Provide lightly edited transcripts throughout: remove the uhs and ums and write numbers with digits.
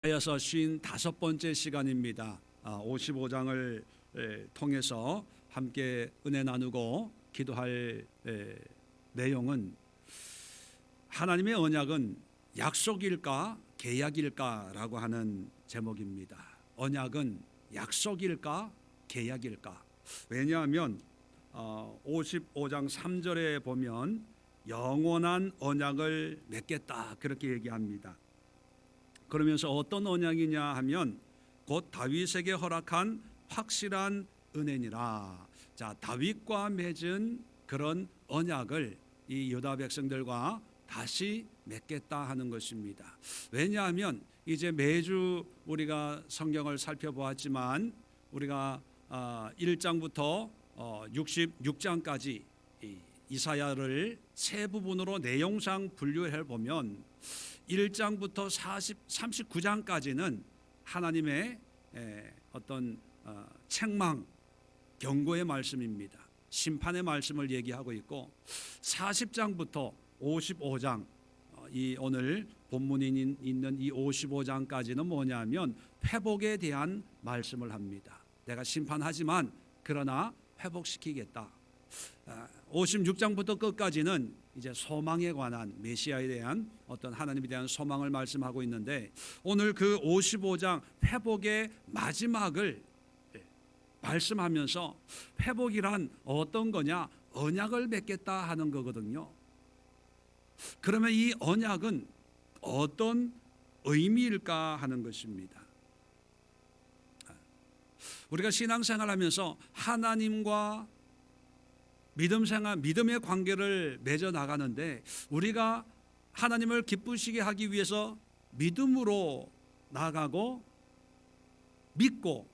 이어서 55번째 시간입니다. 55장을 통해서 함께 은혜 나누고 기도할 내용은 하나님의 언약은 약속일까 계약일까라고 하는 제목입니다. 언약은 약속일까 계약일까? 왜냐하면 55장 3절에 보면 영원한 언약을 맺겠다 그렇게 얘기합니다. 그러면서 어떤 언약이냐 하면 곧 다윗에게 허락한 확실한 은혜니라. 자, 다윗과 맺은 그런 언약을 이 유다 백성들과 다시 맺겠다 하는 것입니다. 왜냐하면 이제 매주 우리가 성경을 살펴보았지만 우리가 1장부터 66장까지 이사야를 세 부분으로 내용상 분류해 보면 1장부터 39장까지는 하나님의 어떤 책망, 경고의 말씀입니다. 심판의 말씀을 얘기하고 있고 40장부터 55장 이 오늘 본문이 있는 이 55장까지는 뭐냐면 회복에 대한 말씀을 합니다. 내가 심판하지만 그러나 회복시키겠다. 56장부터 끝까지는 이제 소망에 관한 메시아에 대한 어떤 하나님에 대한 소망을 말씀하고 있는데 오늘 그 55장 회복의 마지막을 말씀하면서 회복이란 어떤 거냐? 언약을 맺겠다 하는 거거든요. 그러면 이 언약은 어떤 의미일까 하는 것입니다. 우리가 신앙생활하면서 하나님과 믿음의 관계를 맺어 나가는데 우리가 하나님을 기쁘시게 하기 위해서 믿음으로 나아가고 믿고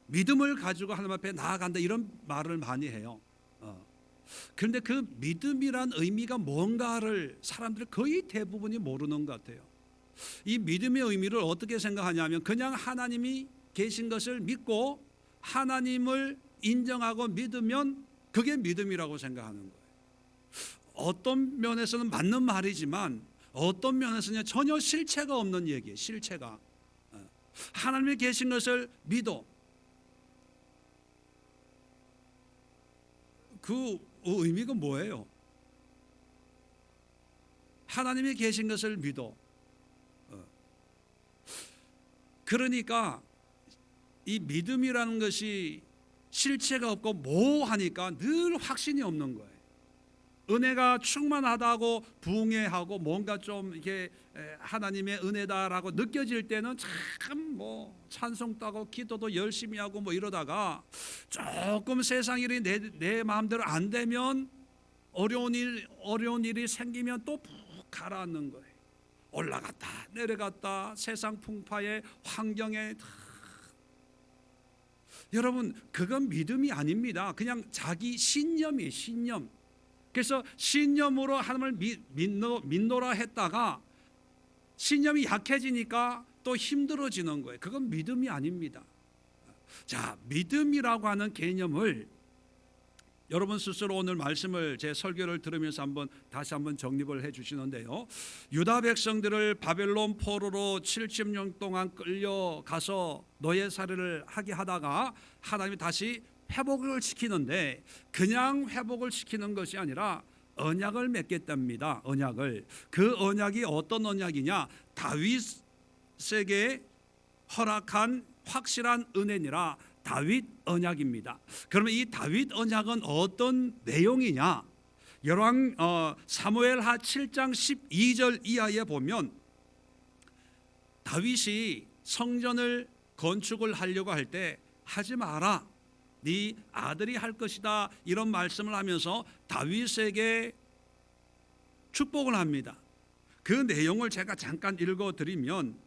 믿음을 가지고 하나님 앞에 나아간다 이런 말을 많이 해요. 그런데 그 믿음이란 의미가 뭔가를 사람들이 거의 대부분이 모르는 것 같아요. 이 믿음의 의미를 어떻게 생각하냐면 그냥 하나님이 계신 것을 믿고 하나님을 인정하고 믿으면 그게 믿음이라고 생각하는 거예요. 어떤 면에서는 맞는 말이지만 어떤 면에서는 전혀 실체가 없는 얘기예요. 실체가 하나님이 계신 것을 믿어. 그 의미가 뭐예요? 하나님이 계신 것을 믿어. 그러니까 이 믿음이라는 것이 실체가 없고 모호하니까 늘 확신이 없는 거예요. 은혜가 충만하다고 부응해하고 뭔가 좀 이게 하나님의 은혜다라고 느껴질 때는 참 뭐 찬송도 하고 기도도 열심히 하고 뭐 이러다가 조금 세상 일이 내 마음대로 안 되면 어려운 일이 생기면 또 푹 가라앉는 거예요. 올라갔다 내려갔다 세상 풍파에 환경에 여러분 그건 믿음이 아닙니다. 그냥 자기 신념이에요. 신념. 그래서 신념으로 하나님을 믿노라 했다가 신념이 약해지니까 또 힘들어지는 거예요. 그건 믿음이 아닙니다. 자, 믿음이라고 하는 개념을 여러분 스스로 오늘 말씀을 제 설교를 들으면서 다시 한번 정립을 해 주시는데요. 유다 백성들을 바벨론 포로로 70년 동안 끌려가서 노예살이를 하게 하다가 하나님이 다시 회복을 시키는데 그냥 회복을 시키는 것이 아니라 언약을 맺겠답니다. 언약을. 그 언약이 어떤 언약이냐? 다윗에게 허락한 확실한 은혜니라. 다윗 언약입니다. 그러면 이 다윗 언약은 어떤 내용이냐? 사무엘하 7장 12절 이하에 보면 다윗이 성전을 건축을 하려고 할 때 하지 마라. 네 아들이 할 것이다. 이런 말씀을 하면서 다윗에게 축복을 합니다. 그 내용을 제가 잠깐 읽어드리면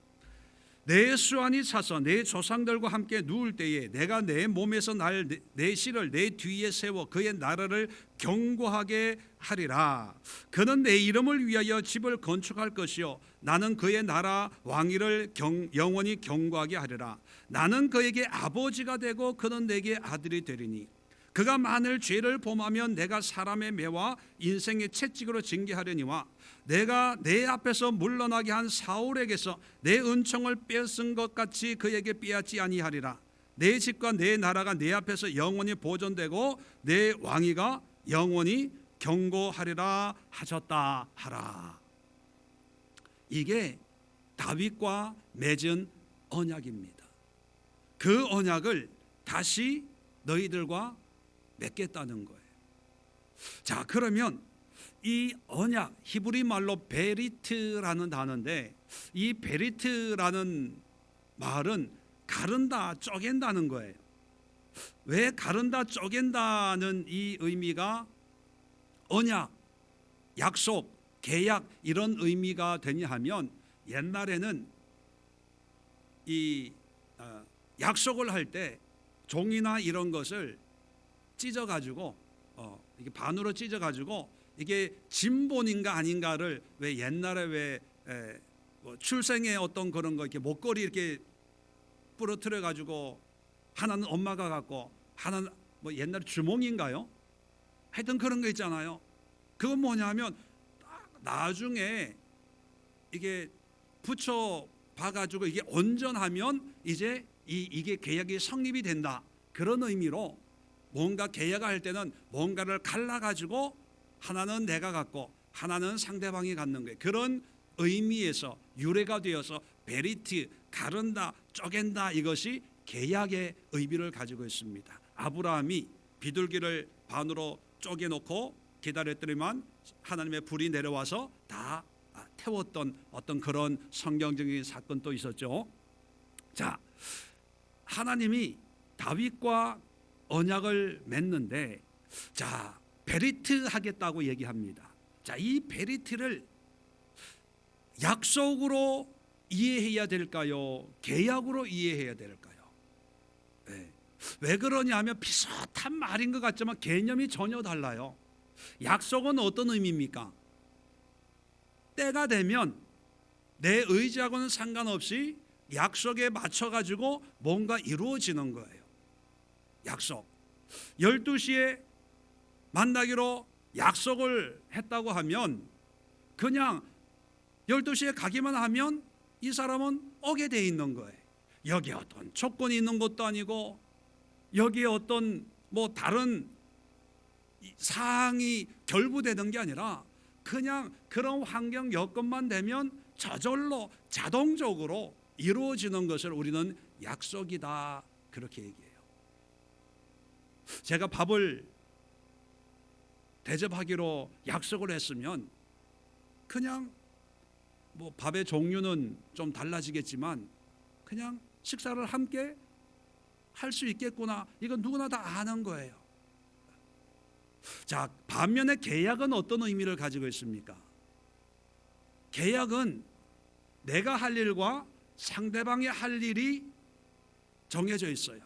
내 수완이 차서 내 조상들과 함께 누울 때에 내가 내 몸에서 내 실을 내 뒤에 세워 그의 나라를 견고하게 하리라. 그는 내 이름을 위하여 집을 건축할 것이요 나는 그의 나라 왕위를 영원히 견고하게 하리라. 나는 그에게 아버지가 되고 그는 내게 아들이 되리니 그가 만일 죄를 범하면 내가 사람의 매와 인생의 채찍으로 징계하려니와 내가 내 앞에서 물러나게 한 사울에게서 내 은총을 뺏은 것 같이 그에게 빼앗지 아니하리라. 내 집과 내 나라가 내 앞에서 영원히 보존되고 내 왕위가 영원히 경고하리라 하셨다 하라. 이게 다윗과 맺은 언약입니다. 그 언약을 다시 너희들과 맺겠다는 거예요. 자, 그러면 이 언약, 히브리 말로 베리트라는 단어인데, 이 베리트라는 말은 가른다, 쪼갠다는 거예요. 왜 가른다, 쪼갠다는 이 의미가 언약, 약속, 계약 이런 의미가 되냐 하면, 옛날에는 이 약속을 할 때 종이나 이런 것을 찢어가지고 이게 반으로 찢어가지고 이게 진본인가 아닌가를, 왜 옛날에 왜 출생의 어떤 그런 거 이렇게 목걸이 이렇게 부러뜨려 가지고 하나는 엄마가 갖고 하나는 뭐 옛날에 주몽인가요? 하여튼 그런 거 있잖아요. 그건 뭐냐면 나중에 이게 붙여 봐가지고 이게 온전하면 이제 이게 계약이 성립이 된다. 그런 의미로 뭔가 계약할 때는 뭔가를 갈라가지고 하나는 내가 갖고 하나는 상대방이 갖는 거예요. 그런 의미에서 유래가 되어서 베리트, 가른다, 쪼갠다, 이것이 계약의 의미를 가지고 있습니다. 아브라함이 비둘기를 반으로 쪼개놓고 기다렸더니만 하나님의 불이 내려와서 다 태웠던 어떤 그런 성경적인 사건도 있었죠. 자, 하나님이 다윗과 언약을 맺는데, 자, 베리트 하겠다고 얘기합니다. 자, 이 베리트를 약속으로 이해해야 될까요? 계약으로 이해해야 될까요? 네. 왜 그러냐면 비슷한 말인 것 같지만 개념이 전혀 달라요. 약속은 어떤 의미입니까? 때가 되면 내 의지하고는 상관없이 약속에 맞춰가지고 뭔가 이루어지는 거예요. 약속. 12시에 만나기로 약속을 했다고 하면 그냥 12시에 가기만 하면 이 사람은 오게 돼 있는 거예요. 여기에 어떤 조건이 있는 것도 아니고 여기에 어떤 뭐 다른 사항이 결부되는 게 아니라 그냥 그런 환경 여건만 되면 저절로 자동적으로 이루어지는 것을 우리는 약속이다, 그렇게 얘기해요. 제가 밥을 대접하기로 약속을 했으면 그냥 뭐 밥의 종류는 좀 달라지겠지만 그냥 식사를 함께 할 수 있겠구나, 이건 누구나 다 아는 거예요. 자, 반면에 계약은 어떤 의미를 가지고 있습니까? 계약은 내가 할 일과 상대방이 할 일이 정해져 있어요.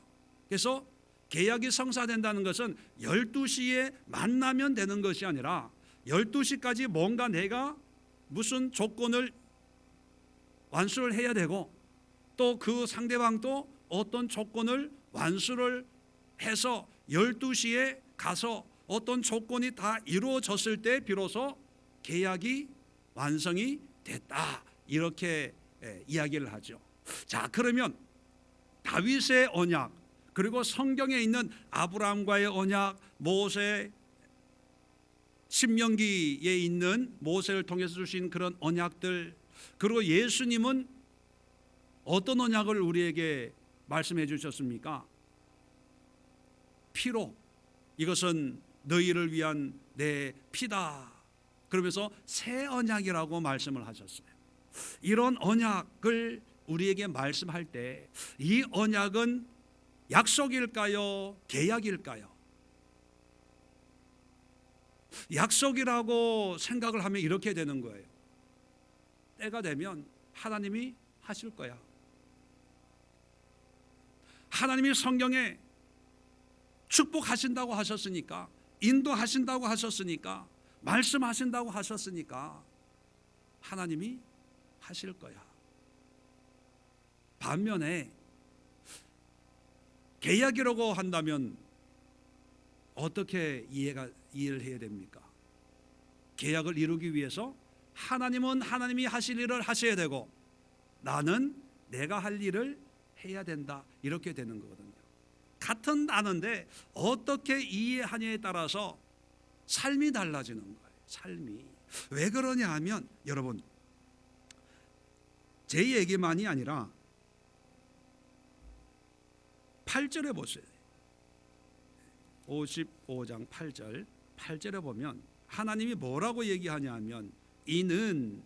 그래서 계약이 성사된다는 것은 12시에 만나면 되는 것이 아니라 12시까지 뭔가 내가 무슨 조건을 완수를 해야 되고 또 그 상대방도 어떤 조건을 완수를 해서 12시에 가서 어떤 조건이 다 이루어졌을 때 비로소 계약이 완성이 됐다, 이렇게 이야기를 하죠. 자, 그러면 다윗의 언약, 그리고 성경에 있는 아브라함과의 언약, 모세 신명기에 있는 모세를 통해서 주신 그런 언약들, 그리고 예수님은 어떤 언약을 우리에게 말씀해 주셨습니까? 피로, 이것은 너희를 위한 내 피다, 그러면서 새 언약이라고 말씀을 하셨어요. 이런 언약을 우리에게 말씀할 때 이 언약은 약속일까요? 계약일까요? 약속이라고 생각을 하면 이렇게 되는 거예요. 때가 되면 하나님이 하실 거야. 하나님이 성경에 축복하신다고 하셨으니까, 인도하신다고 하셨으니까, 말씀하신다고 하셨으니까 하나님이 하실 거야. 반면에 계약이라고 한다면 어떻게 이해를 해야 됩니까? 계약을 이루기 위해서 하나님은 하나님이 하실 일을 하셔야 되고 나는 내가 할 일을 해야 된다, 이렇게 되는 거거든요. 같은 단어인데 어떻게 이해하냐에 따라서 삶이 달라지는 거예요. 삶이 왜 그러냐 하면, 여러분 제 얘기만이 아니라 8절에 보세요. 55장 8절에 보면 하나님이 뭐라고 얘기하냐 하면, 이는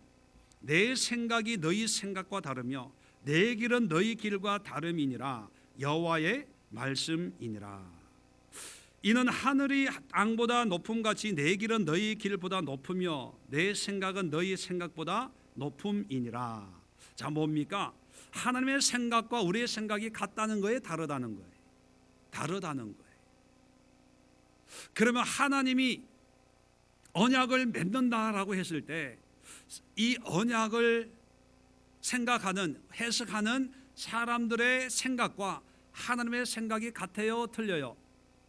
내 생각이 너희 생각과 다르며 내 길은 너희 길과 다름이니라, 여호와의 말씀이니라. 이는 하늘이 땅보다 높음같이 내 길은 너희 길보다 높으며 내 생각은 너희 생각보다 높음이니라. 자, 뭡니까? 하나님의 생각과 우리의 생각이 같다는 거예요, 다르다는 거예요? 다르다는 거예요. 그러면 하나님이 언약을 맺는다라고 했을 때 이 언약을 생각하는, 해석하는 사람들의 생각과 하나님의 생각이 같아요, 틀려요?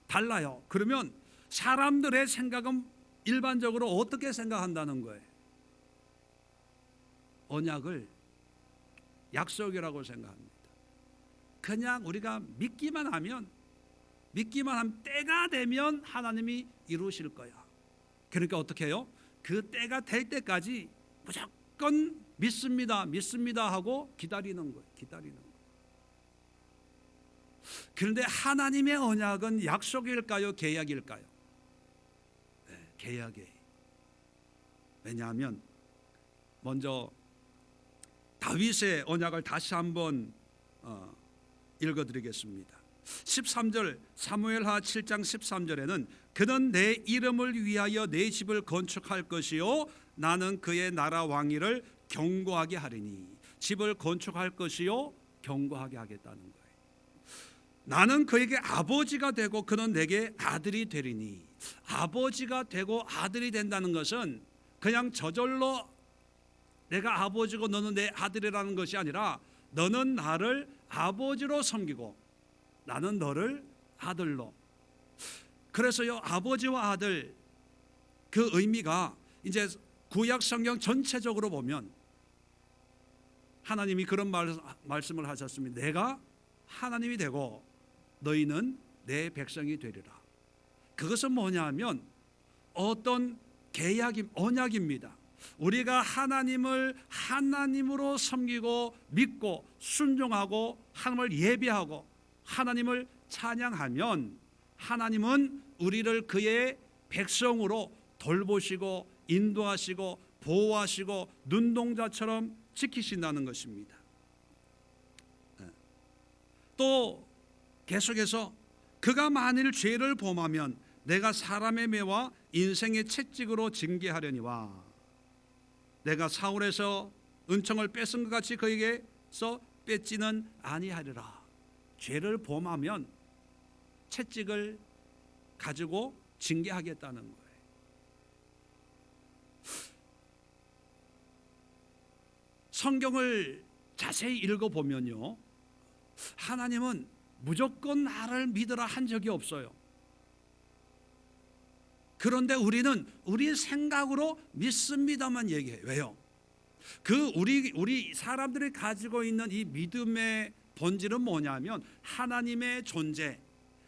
달라요. 그러면 사람들의 생각은 일반적으로 어떻게 생각한다는 거예요? 언약을 약속이라고 생각합니다. 그냥 우리가 믿기만 하면 때가 되면 하나님이 이루실 거야. 그러니까 어떻게 해요? 그 때가 될 때까지 무조건 믿습니다 하고 기다리는 거예요. 그런데 하나님의 언약은 약속일까요, 계약일까요? 네, 계약이에요. 왜냐하면 먼저 다윗의 언약을 다시 한번 읽어드리겠습니다. 13절, 사무엘하 7장 13절에는 그는 내 이름을 위하여 내 집을 건축할 것이요 나는 그의 나라 왕위를 견고하게 하리니. 집을 건축할 것이요 견고하게 하겠다는 거예요. 나는 그에게 아버지가 되고 그는 내게 아들이 되리니. 아버지가 되고 아들이 된다는 것은 그냥 저절로 내가 아버지고 너는 내 아들이라는 것이 아니라, 너는 나를 아버지로 섬기고 나는 너를 아들로. 그래서요, 아버지와 아들, 그 의미가 이제 구약 성경 전체적으로 보면 하나님이 그런 말씀을 하셨습니다. 내가 하나님이 되고 너희는 내 백성이 되리라. 그것은 뭐냐면 어떤 언약입니다. 우리가 하나님을 하나님으로 섬기고 믿고 순종하고 하나님을 예배하고 하나님을 찬양하면 하나님은 우리를 그의 백성으로 돌보시고 인도하시고 보호하시고 눈동자처럼 지키신다는 것입니다. 또 계속해서 그가 만일 죄를 범하면 내가 사람의 매와 인생의 채찍으로 징계하려니와 내가 사울에서 은총을 뺏은 것 같이 그에게서 뺏지는 아니하리라. 죄를 범하면 채찍을 가지고 징계하겠다는 거예요. 성경을 자세히 읽어보면요, 하나님은 무조건 나를 믿으라 한 적이 없어요. 그런데 우리는 우리 생각으로 믿습니다만 얘기해요. 왜요? 우리 사람들이 가지고 있는 이 믿음의 본질은 뭐냐면 하나님의 존재,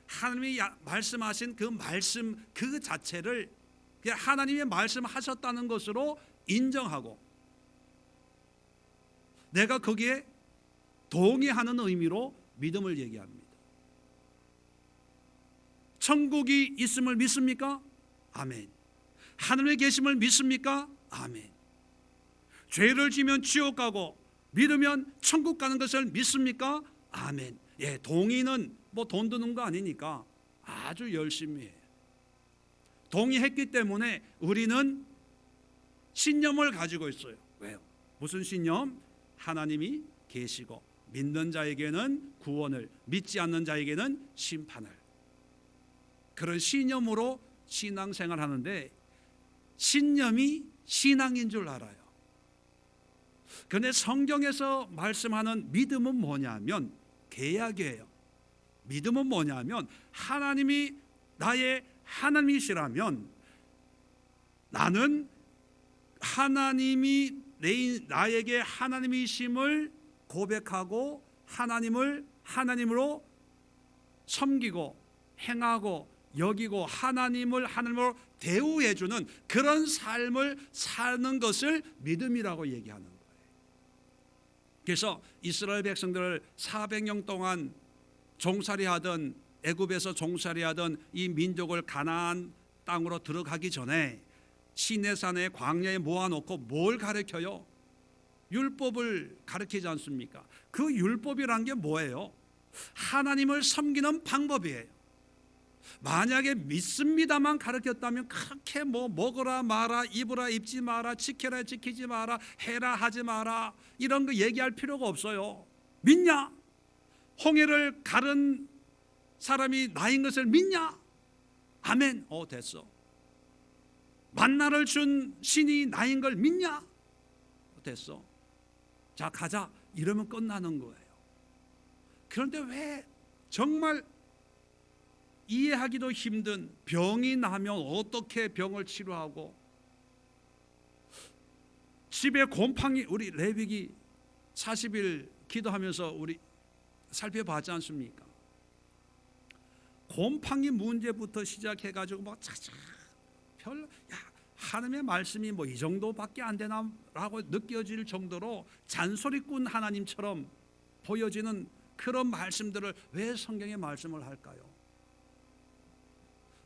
하나님이 말씀하신 그 말씀 그 자체를 하나님의 말씀하셨다는 것으로 인정하고 내가 거기에 동의하는 의미로 믿음을 얘기합니다. 천국이 있음을 믿습니까? 아멘. 하늘에 계심을 믿습니까? 아멘. 죄를 지면 지옥 가고 믿으면 천국 가는 것을 믿습니까? 아멘. 예, 동의는 뭐 돈 드는 거 아니니까 아주 열심히 해요. 동의했기 때문에 우리는 신념을 가지고 있어요. 왜요? 무슨 신념? 하나님이 계시고 믿는 자에게는 구원을, 믿지 않는 자에게는 심판을. 그런 신념으로 신앙생활 하는데 신념이 신앙인 줄 알아요. 그런데 성경에서 말씀하는 믿음은 뭐냐면 계약이에요. 믿음은 뭐냐면 하나님이 나의 하나님이시라면 나는 하나님이 나에게 하나님이심을 고백하고 하나님을 하나님으로 섬기고 행하고 여기고 하나님을 하나님으로 대우해주는 그런 삶을 사는 것을 믿음이라고 얘기하는 거예요. 그래서 이스라엘 백성들을 400년 동안 종살이하던, 애굽에서 종살이하던 이 민족을 가나안 땅으로 들어가기 전에 시내산에 광야에 모아놓고 뭘 가르쳐요? 율법을 가르치지 않습니까? 그 율법이란 게 뭐예요? 하나님을 섬기는 방법이에요. 만약에 믿습니다만 가르쳤다면 그렇게 뭐 먹으라 마라, 입으라 입지 마라, 지켜라 지키지 마라, 해라 하지 마라 이런 거 얘기할 필요가 없어요. 믿냐? 홍해를 가른 사람이 나인 것을 믿냐? 아멘. 됐어. 만나를 준 신이 나인 걸 믿냐? 됐어. 자, 가자. 이러면 끝나는 거예요. 그런데 왜 정말 이해하기도 힘든 병이 나면 어떻게 병을 치료하고, 집에 곰팡이, 우리 레위기 40일 기도하면서 우리 살펴봤지 않습니까? 곰팡이 문제부터 시작해가지고 막 차차 하나님의 말씀이 뭐 이 정도밖에 안 되나라고 느껴질 정도로 잔소리꾼 하나님처럼 보여지는 그런 말씀들을 왜 성경의 말씀을 할까요?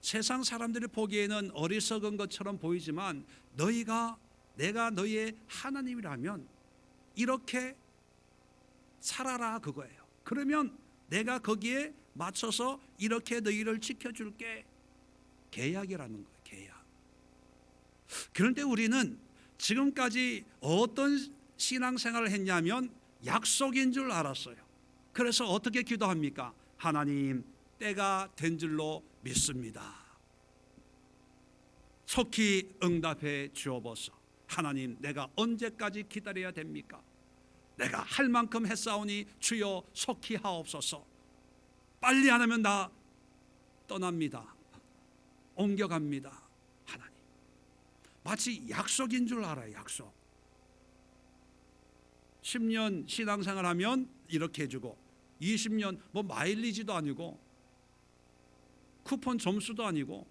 세상 사람들이 보기에는 어리석은 것처럼 보이지만 내가 너희의 하나님이라면 이렇게 살아라 그거예요. 그러면 내가 거기에 맞춰서 이렇게 너희를 지켜줄게. 계약이라는 거예요. 계약. 그런데 우리는 지금까지 어떤 신앙생활을 했냐면 약속인 줄 알았어요. 그래서 어떻게 기도합니까? 하나님, 때가 된 줄로 믿습니다. 속히 응답해 주옵소서. 하나님, 내가 언제까지 기다려야 됩니까? 내가 할 만큼 했사오니 주여 속히 하옵소서. 빨리 안 하면 나 떠납니다. 옮겨갑니다. 하나님. 마치 약속인 줄 알아요. 약속. 10년 신앙생활 하면 이렇게 해주고 20년 뭐 마일리지도 아니고 쿠폰 점수도 아니고,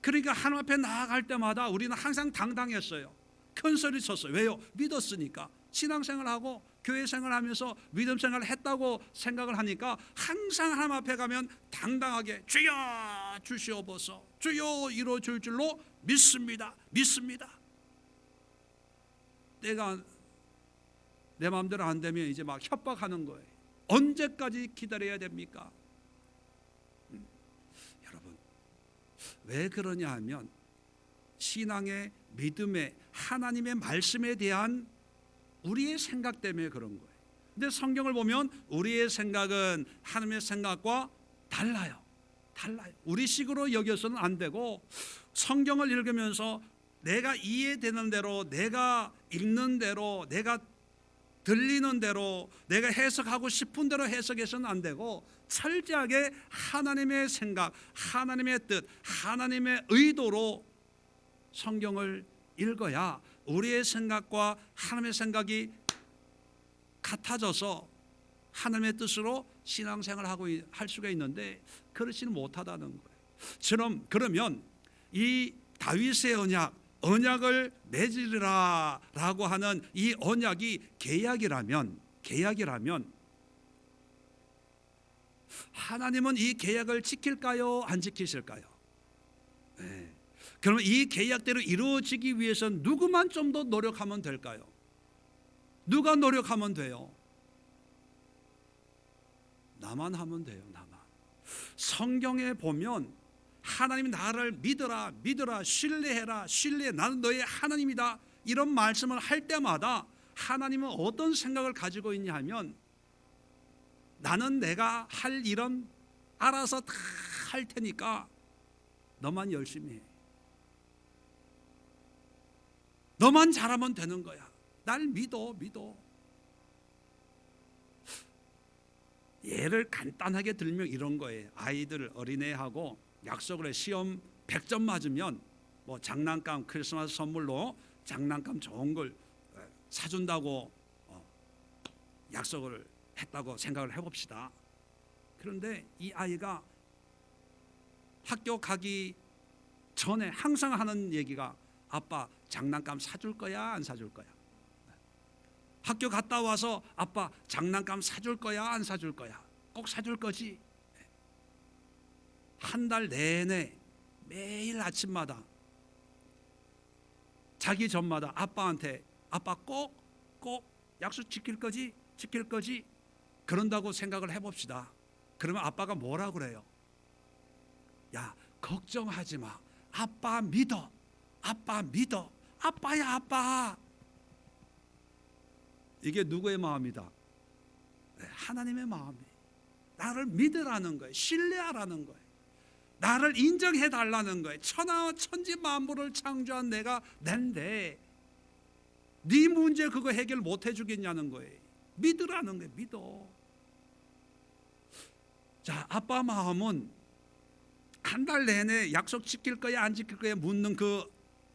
그러니까 하나님 앞에 나아갈 때마다 우리는 항상 당당했어요. 큰 소리 쳤어요. 왜요? 믿었으니까. 신앙생활하고 교회생활하면서 믿음생활을 했다고 생각을 하니까 항상 하나님 앞에 가면 당당하게 주여 주시옵소서, 주여 이루어질 줄로 믿습니다. 믿습니다. 때가 내 마음대로 안 되면 이제 막 협박하는 거예요. 언제까지 기다려야 됩니까? 여러분, 왜 그러냐 하면 신앙의 믿음의 하나님의 말씀에 대한 우리의 생각 때문에 그런 거예요. 근데 성경을 보면 우리의 생각은 하나님의 생각과 달라요. 우리 식으로 여겨서는 안 되고, 성경을 읽으면서 내가 이해되는 대로, 내가 읽는 대로, 내가 들리는 대로, 내가 해석하고 싶은 대로 해석해서는 안 되고, 철저하게 하나님의 생각, 하나님의 뜻, 하나님의 의도로 성경을 읽어야 우리의 생각과 하나님의 생각이 같아져서 하나님의 뜻으로 신앙생활을 하고 할 수가 있는데 그렇지는 못하다는 거예요. 그러면 이 다윗의 언약을 맺으리라라고 하는 이 언약이 계약이라면 하나님은 이 계약을 지킬까요? 안 지키실까요? 네. 그러면 이 계약대로 이루어지기 위해서는 누구만 좀 더 노력하면 될까요? 누가 노력하면 돼요? 나만 하면 돼요. 나만. 성경에 보면 하나님이 나를 믿어라, 신뢰해라, 나는 너의 하나님이다, 이런 말씀을 할 때마다 하나님은 어떤 생각을 가지고 있냐 하면, 나는 내가 할 일은 알아서 다 할 테니까 너만 열심히 해. 너만 잘하면 되는 거야. 날 믿어. 예를 간단하게 들면 이런 거예요. 아이들, 어린애하고 약속을 해. 시험 100점 맞으면 뭐 장난감, 크리스마스 선물로 장난감 좋은 걸 사준다고 약속을 했다고 생각을 해봅시다. 그런데 이 아이가 학교 가기 전에 항상 하는 얘기가 아빠 장난감 사줄 거야 안 사줄 거야? 학교 갔다 와서 아빠 장난감 사줄 거야 안 사줄 거야? 꼭 사줄 거지? 한 달 내내 매일 아침마다 자기 전마다 아빠한테 아빠 꼭 약속 지킬 거지? 지킬 거지? 그런다고 생각을 해봅시다. 그러면 아빠가 뭐라 그래요? 야, 걱정하지 마. 아빠 믿어. 아빠 믿어. 아빠야 아빠. 이게 누구의 마음이다? 하나님의 마음이에요. 나를 믿으라는 거예요. 신뢰하라는 거예요. 나를 인정해 달라는 거예요. 천하와 천지 만물을 창조한 내가 낸데 네 문제 그거 해결 못 해주겠냐는 거예요. 믿으라는 거예요. 믿어. 자, 아빠 마음은 한 달 내내 약속 지킬 거야 안 지킬 거야 묻는 그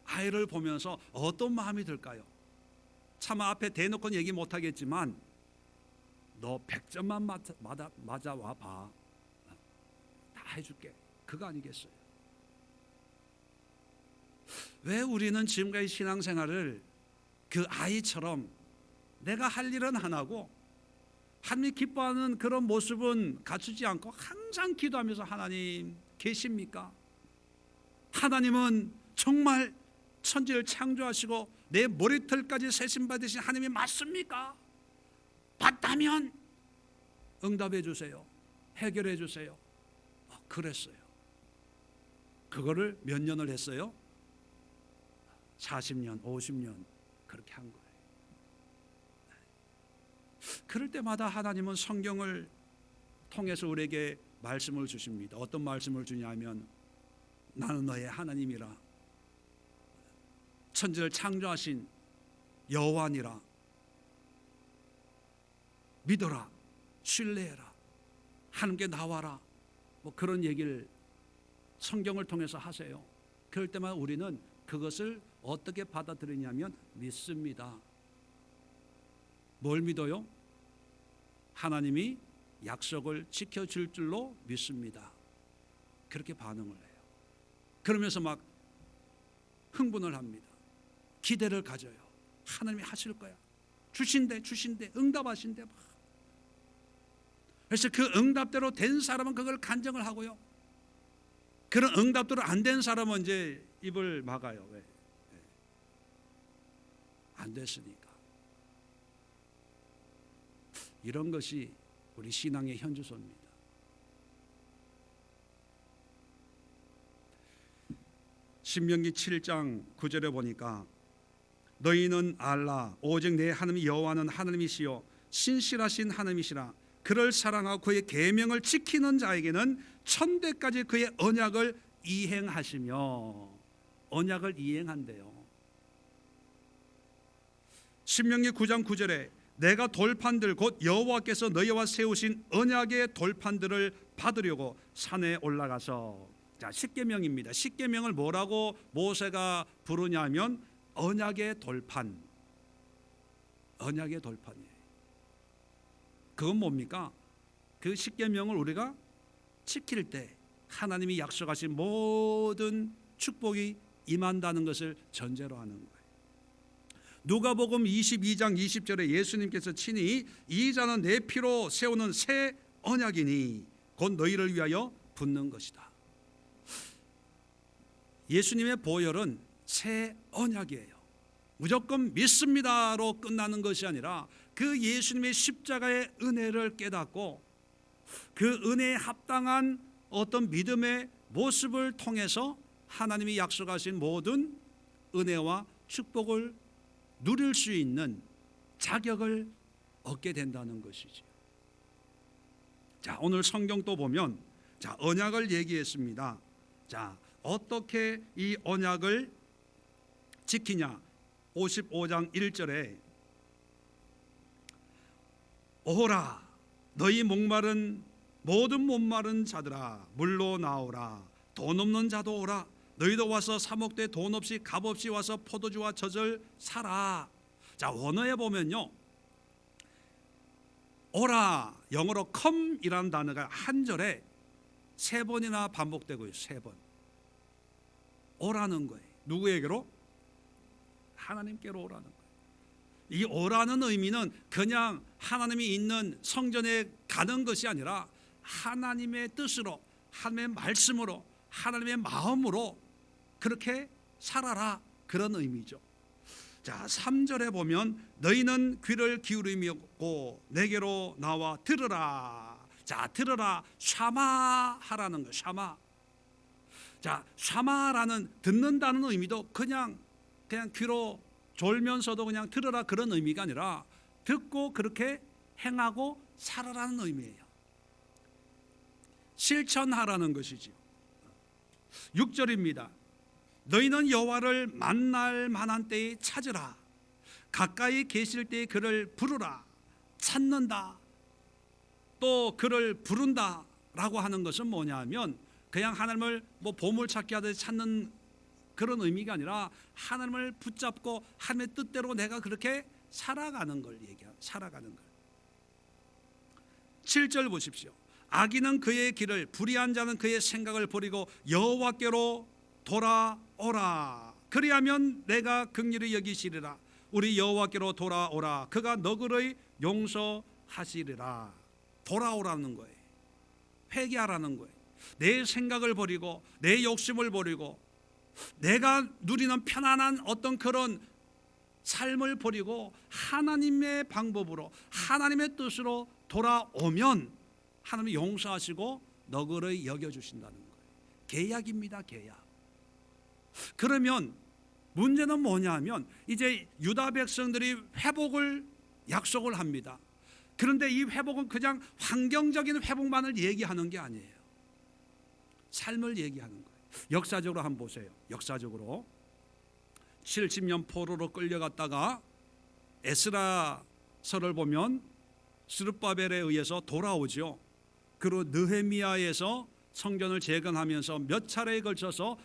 아이를 보면서 어떤 마음이 들까요? 차마 앞에 대놓고는 얘기 못 하겠지만 너 100점만 맞아와 봐. 다 해줄게. 그거 아니겠어요? 왜 우리는 지금까지 신앙생활을 그 아이처럼 내가 할 일은 안 하고 하나님 기뻐하는 그런 모습은 갖추지 않고 항상 기도하면서 하나님 계십니까? 하나님은 정말 천지를 창조하시고 내 머리털까지 세심받으신 하나님이 맞습니까? 맞다면 응답해 주세요. 해결해 주세요. 그랬어요. 그거를 몇 년을 했어요? 40년, 50년 그렇게 한 거예요. 그럴 때마다 하나님은 성경을 통해서 우리에게 말씀을 주십니다. 어떤 말씀을 주냐면 나는 너의 하나님이라. 천지를 창조하신 여호와니라. 믿어라. 신뢰해라. 하나님께 나와라. 뭐 그런 얘기를 성경을 통해서 하세요. 그럴 때마다 우리는 그것을 어떻게 받아들이냐면 믿습니다. 뭘 믿어요? 하나님이 약속을 지켜줄 줄로 믿습니다. 그렇게 반응을 해요. 그러면서 막 흥분을 합니다. 기대를 가져요. 하나님이 하실 거야. 주신대 응답하신대. 그래서 그 응답대로 된 사람은 그걸 간증을 하고요. 그런 응답대로 안 된 사람은 이제 입을 막아요. 왜? 안 됐으니까. 이런 것이 우리 신앙의 현주소입니다. 신명기 7장 9절에 보니까 너희는 알라 오직 내 하나님 여호와는 하나님이시요 신실하신 하나님이시라. 그를 사랑하고 그의 계명을 지키는 자에게는 천대까지 그의 언약을 이행하시며. 언약을 이행한대요. 신명기 9장 9절에 내가 돌판들 곧 여호와께서 너희와 세우신 언약의 돌판들을 받으려고 산에 올라가서. 자, 십계명입니다. 십계명을 뭐라고 모세가 부르냐면 언약의 돌판. 언약의 돌판이에요. 그건 뭡니까? 그 십계명을 우리가 지킬 때 하나님이 약속하신 모든 축복이 임한다는 것을 전제로 하는 거예요. 누가복음 22장 20절에 예수님께서 친히 이 자는 내 피로 세우는 새 언약이니 곧 너희를 위하여 붓는 것이다. 예수님의 보혈은 새 언약이에요. 무조건 믿습니다로 끝나는 것이 아니라 그 예수님의 십자가의 은혜를 깨닫고 그 은혜에 합당한 어떤 믿음의 모습을 통해서 하나님이 약속하신 모든 은혜와 축복을 누릴 수 있는 자격을 얻게 된다는 것이죠. 자, 오늘 성경 또 보면 자, 언약을 얘기했습니다. 자, 어떻게 이 언약을 지키냐? 55장 1절에 오호라 너희 목마른 모든 목마른 자들아 물로 나오라 돈 없는 자도 오라. 너희도 와서 사 먹되 돈 없이 값 없이 와서 포도주와 젖을 사라. 자, 원어에 보면요, 오라, 영어로 come이라는 단어가 한 절에 3번이나 반복되고 있어요. 3번. 오라는 거예요. 누구에게로? 하나님께로 오라는 거예요. 이 오라는 의미는 그냥 하나님이 있는 성전에 가는 것이 아니라 하나님의 뜻으로, 하나님의 말씀으로, 하나님의 마음으로 그렇게 살아라, 그런 의미죠. 자, 3절에 보면 너희는 귀를 기울이고 내게로 나와 들으라. 자, 들으라, 샤마하라는 거예요. 샤마. 자, 샤마라는 듣는다는 의미도 그냥 귀로 졸면서도 그냥 들으라 그런 의미가 아니라 듣고 그렇게 행하고 살아라는 의미예요. 실천하라는 것이지요. 6절입니다. 너희는 여호와를 만날 만한 때에 찾으라. 가까이 계실 때에 그를 부르라. 찾는다, 또 그를 부른다 라고 하는 것은 뭐냐 하면 그냥 하나님을 보물찾기 하듯이 찾는 그런 의미가 아니라 하나님을 붙잡고 하나님의 뜻대로 내가 그렇게 살아가는 걸 얘기해요. 살아가는 걸. 7절 보십시오. 악인은 그의 길을, 불의한 자는 그의 생각을 버리고 여호와께로 돌아오라. 그리하면 내가 긍휼히 여기시리라. 우리 여호와께로 돌아오라. 그가 너그러이 용서하시리라. 돌아오라는 거예요. 회개하라는 거예요. 내 생각을 버리고 내 욕심을 버리고 내가 누리는 편안한 어떤 그런 삶을 버리고 하나님의 방법으로, 하나님의 뜻으로 돌아오면 하나님이 용서하시고 너그러이 여겨주신다는 거예요. 계약입니다. 계약. 그러면 문제는 뭐냐 하면 이제 유다 백성들이 회복을 약속을 합니다. 그런데 이 회복은 그냥 환경적인 회복만을 얘기하는 게 아니에요. 삶을 얘기하는 거예요. 역사적으로 한번 보세요. 역사적으로 70년 포로로 끌려갔다가 에스라서를 보면 스룹바벨에 의해서 돌아오죠. 그리고 느헤미야에서 성전을 재건하면서 몇 차례에 걸쳐서,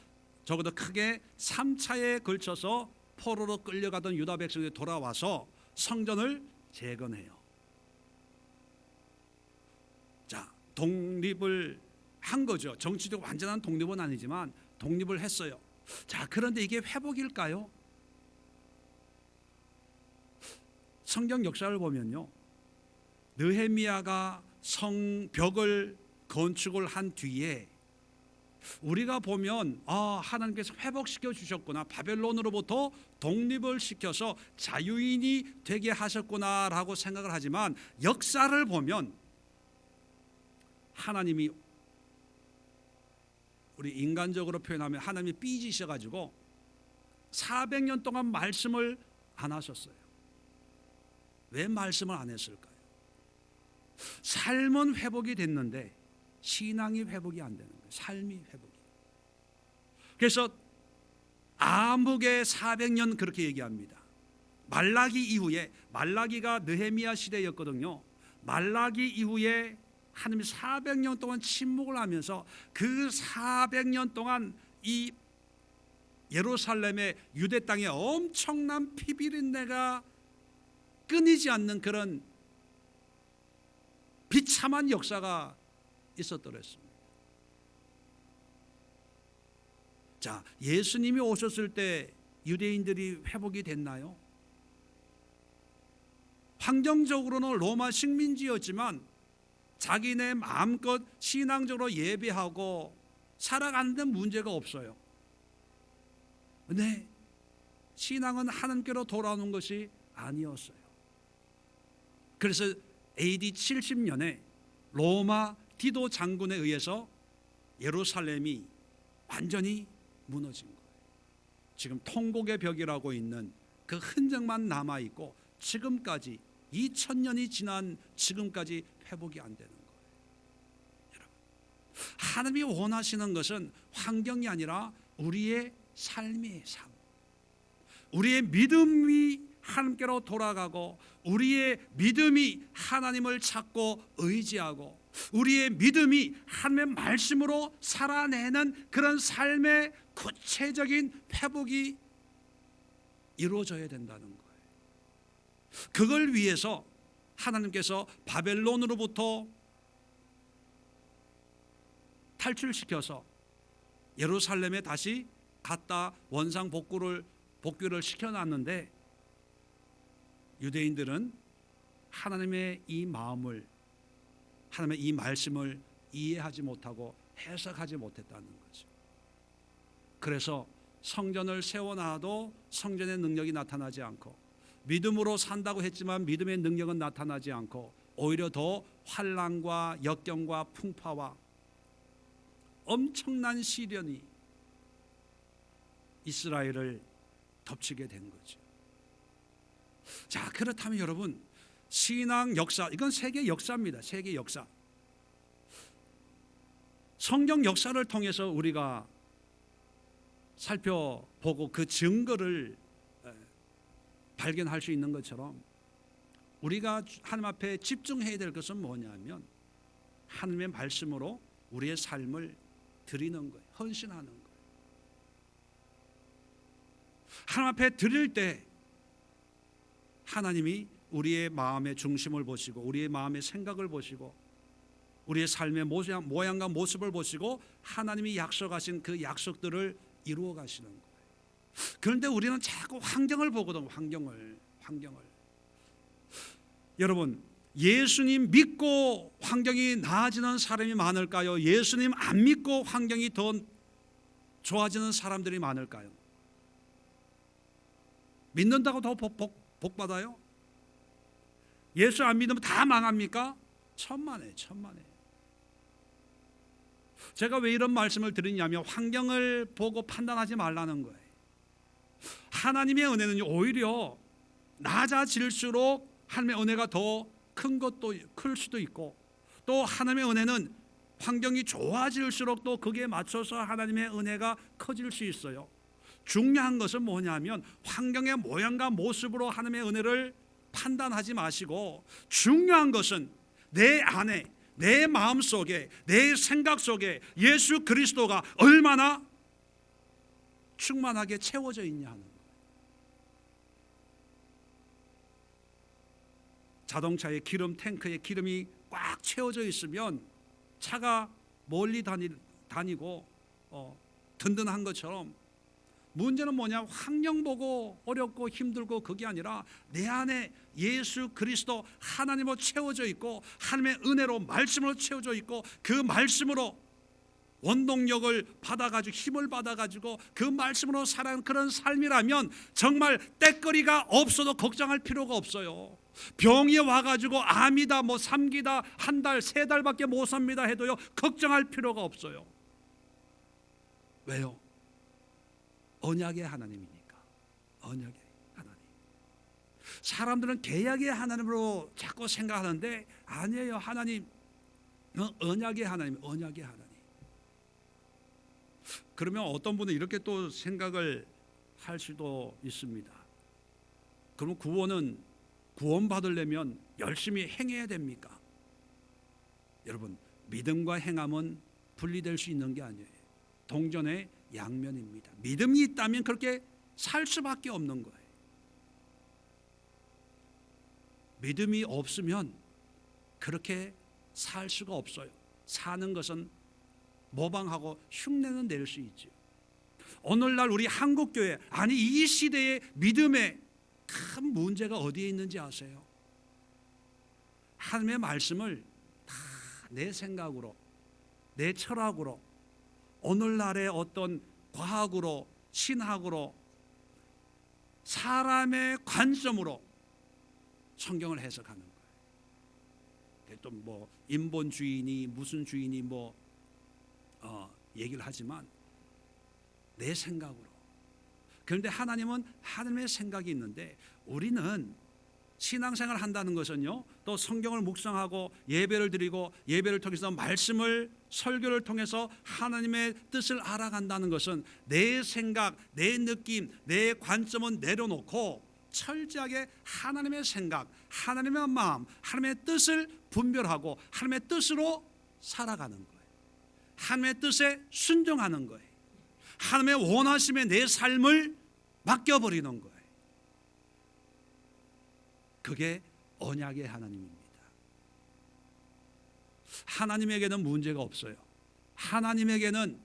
적어도 크게 3차에 걸쳐서 포로로 끌려가던 유다 백성들이 돌아와서 성전을 재건해요. 자, 독립을 한 거죠. 정치적으로 완전한 독립은 아니지만 독립을 했어요. 자, 그런데 이게 회복일까요? 성경 역사를 보면요, 느헤미야가 성벽을 건축을 한 뒤에 우리가 보면 하나님께서 회복시켜 주셨구나, 바벨론으로부터 독립을 시켜서 자유인이 되게 하셨구나라고 생각을 하지만 역사를 보면 하나님이, 우리 인간적으로 표현하면 하나님이 삐지셔가지고 400년 동안 말씀을 안 하셨어요. 왜 말씀을 안 했을까요? 삶은 회복이 됐는데 신앙이 회복이 안 되는 거예요. 삶이 회복이. 그래서 암흑의 400년 그렇게 얘기합니다. 말라기 이후에, 말라기가 느헤미야 시대였거든요. 말라기 이후에 하나님이 400년 동안 침묵을 하면서 그 400년 동안 이 예루살렘의 유대 땅에 엄청난 피비린내가 끊이지 않는 그런 비참한 역사가 있었더랬습니다. 자, 예수님이 오셨을 때 유대인들이 회복이 됐나요? 환경적으로는 로마 식민지였지만 자기네 마음껏 신앙적으로 예배하고 살아가는 데 문제가 없어요. 근데 신앙은 하나님께로 돌아오는 것이 아니었어요. 그래서 AD 70년에 로마 디도 장군에 의해서 예루살렘이 완전히 무너진 거예요. 지금 통곡의 벽이라고 있는 그 흔적만 남아있고 지금까지 2000년이 지난 지금까지 회복이 안 되는 거예요. 여러분, 하나님이 원하시는 것은 환경이 아니라 우리의 삶의 삶, 우리의 믿음이 하나님께로 돌아가고 우리의 믿음이 하나님을 찾고 의지하고 우리의 믿음이 하나님의 말씀으로 살아내는 그런 삶의 구체적인 회복이 이루어져야 된다는 거예요. 그걸 위해서 하나님께서 바벨론으로부터 탈출시켜서 예루살렘에 다시 갔다 원상 복귀를 시켜놨는데, 유대인들은 하나님의 이 마음을, 하나님의 이 말씀을 이해하지 못하고 해석하지 못했다는 거죠. 그래서 성전을 세워놔도 성전의 능력이 나타나지 않고, 믿음으로 산다고 했지만 믿음의 능력은 나타나지 않고, 오히려 더 환난과 역경과 풍파와 엄청난 시련이 이스라엘을 덮치게 된 거죠. 자, 그렇다면 여러분, 신앙 역사, 이건 세계 역사입니다. 세계 역사. 성경 역사를 통해서 우리가 살펴보고 그 증거를 발견할 수 있는 것처럼, 우리가 하나님 앞에 집중해야 될 것은 뭐냐면 하나님의 말씀으로 우리의 삶을 드리는 거예요. 헌신하는 거예요. 하나님 앞에 드릴 때 하나님이 우리의 마음의 중심을 보시고, 우리의 마음의 생각을 보시고, 우리의 삶의 모양과 모습을 보시고 하나님이 약속하신 그 약속들을 이루어 가시는 거예요. 그런데 우리는 자꾸 환경을 보거든요. 환경을. 여러분, 예수님 믿고 환경이 나아지는 사람이 많을까요? 예수님 안 믿고 환경이 더 좋아지는 사람들이 많을까요? 믿는다고 더 복 받아요? 예수 안 믿으면 다 망합니까? 천만에. 제가 왜 이런 말씀을 드리냐면, 환경을 보고 판단하지 말라는 거예요. 하나님의 은혜는 오히려 낮아질수록 하나님의 은혜가 더 큰 것도 클 수도 있고, 또 하나님의 은혜는 환경이 좋아질수록 또 거기에 맞춰서 하나님의 은혜가 커질 수 있어요. 중요한 것은 뭐냐면, 환경의 모양과 모습으로 하나님의 은혜를 판단하지 마시고, 중요한 것은 내 안에, 내 마음 속에, 내 생각 속에 예수 그리스도가 얼마나 충만하게 채워져 있냐 하는 거예요. 자동차의 기름 탱크에 기름이 꽉 채워져 있으면 차가 멀리 다니고 든든한 것처럼, 문제는 뭐냐, 환경 보고 어렵고 힘들고 그게 아니라 내 안에 예수 그리스도 하나님으로 채워져 있고, 하나님의 은혜로 말씀으로 채워져 있고, 그 말씀으로 원동력을 받아가지고 힘을 받아가지고 그 말씀으로 살아가는 그런 삶이라면 정말 때거리가 없어도 걱정할 필요가 없어요. 병이 와가지고 암이다, 3기다, 한 달, 3달밖에 못 삽니다 해도요, 걱정할 필요가 없어요. 왜요? 언약의 하나님이니까. 언약의 하나님. 사람들은 계약의 하나님으로 자꾸 생각하는데 아니에요. 하나님, 언약의 하나님, 언약의 하나님. 그러면 어떤 분은 이렇게 또 생각을 할 수도 있습니다. 그럼 구원 받으려면 열심히 행해야 됩니까? 여러분, 믿음과 행함은 분리될 수 있는 게 아니에요. 동전의 양면입니다. 믿음이 있다면 그렇게 살 수밖에 없는 거예요. 믿음이 없으면 그렇게 살 수가 없어요. 사는 것은 모방하고 흉내는 낼 수 있죠. 오늘날 우리 한국교회, 아니 이 시대의 믿음의 큰 문제가 어디에 있는지 아세요? 하나님의 말씀을 다 내 생각으로, 내 철학으로, 오늘날의 어떤 과학으로, 신학으로, 사람의 관점으로 성경을 해석하는 거예요. 또 인본주의니 무슨 주의니 얘기를 하지만 내 생각으로. 그런데 하나님은 하나님의 생각이 있는데, 우리는 신앙생활을 한다는 것은요, 또 성경을 묵상하고 예배를 드리고 예배를 통해서 말씀을, 설교를 통해서 하나님의 뜻을 알아간다는 것은 내 생각, 내 느낌, 내 관점은 내려놓고 철저하게 하나님의 생각, 하나님의 마음, 하나님의 뜻을 분별하고 하나님의 뜻으로 살아가는 거예요. 하나님의 뜻에 순종하는 거예요. 하나님의 원하심에 내 삶을 맡겨버리는 거예요. 그게 언약의 하나님입니다. 하나님에게는 문제가 없어요. 하나님에게는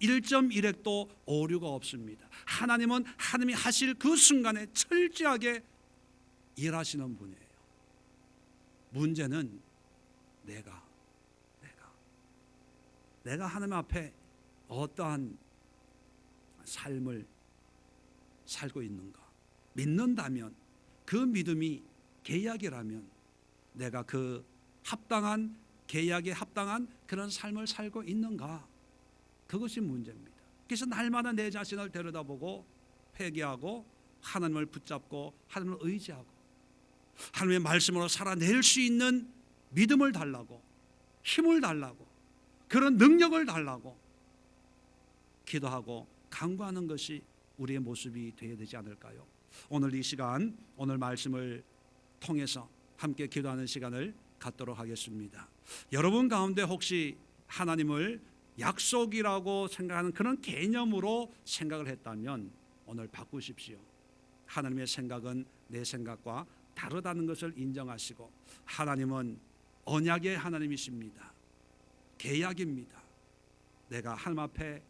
1.1핵도 오류가 없습니다. 하나님은 하나님이 하실 그 순간에 철저하게 일하시는 분이에요. 문제는 내가 하나님 앞에 어떠한 삶을 살고 있는가. 믿는다면, 그 믿음이 계약이라면 내가 그 합당한 계약에 합당한 그런 삶을 살고 있는가. 그것이 문제입니다. 그래서 날마다 내 자신을 들여다보고 회개하고 하나님을 붙잡고 하나님을 의지하고 하나님의 말씀으로 살아낼 수 있는 믿음을 달라고, 힘을 달라고, 그런 능력을 달라고 기도하고 간구하는 것이 우리의 모습이 되어야 되지 않을까요? 오늘 이 시간, 오늘 말씀을 통해서 함께 기도하는 시간을 갖도록 하겠습니다. 여러분 가운데 혹시 하나님을 약속이라고 생각하는 그런 개념으로 생각을 했다면 오늘 바꾸십시오. 하나님의 생각은 내 생각과 다르다는 것을 인정하시고, 하나님은 언약의 하나님이십니다. 계약입니다. 내가 하나님 앞에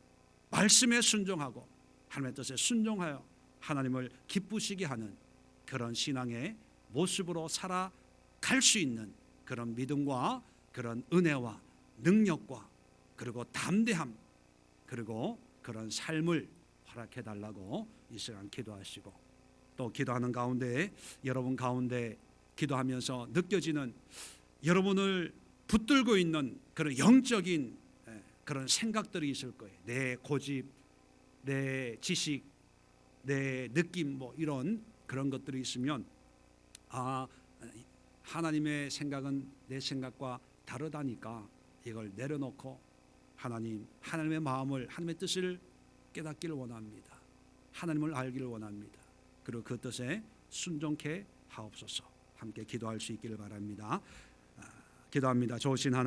말씀에 순종하고 하나님의 뜻에 순종하여 하나님을 기쁘시게 하는 그런 신앙의 모습으로 살아갈 수 있는 그런 믿음과 그런 은혜와 능력과 그리고 담대함, 그리고 그런 삶을 허락해 달라고 이 시간 기도하시고, 또 기도하는 가운데 여러분 가운데 기도하면서 느껴지는 여러분을 붙들고 있는 그런 영적인 그런 생각들이 있을 거예요. 내 고집, 내 지식, 내 느낌, 뭐 이런 그런 것들이 있으면, 하나님의 생각은 내 생각과 다르다니까 이걸 내려놓고 하나님의 마음을, 하나님의 뜻을 깨닫기를 원합니다. 하나님을 알기를 원합니다. 그리고 그 뜻에 순종케 하옵소서. 함께 기도할 수 있기를 바랍니다. 기도합니다. 좋으신 하나님,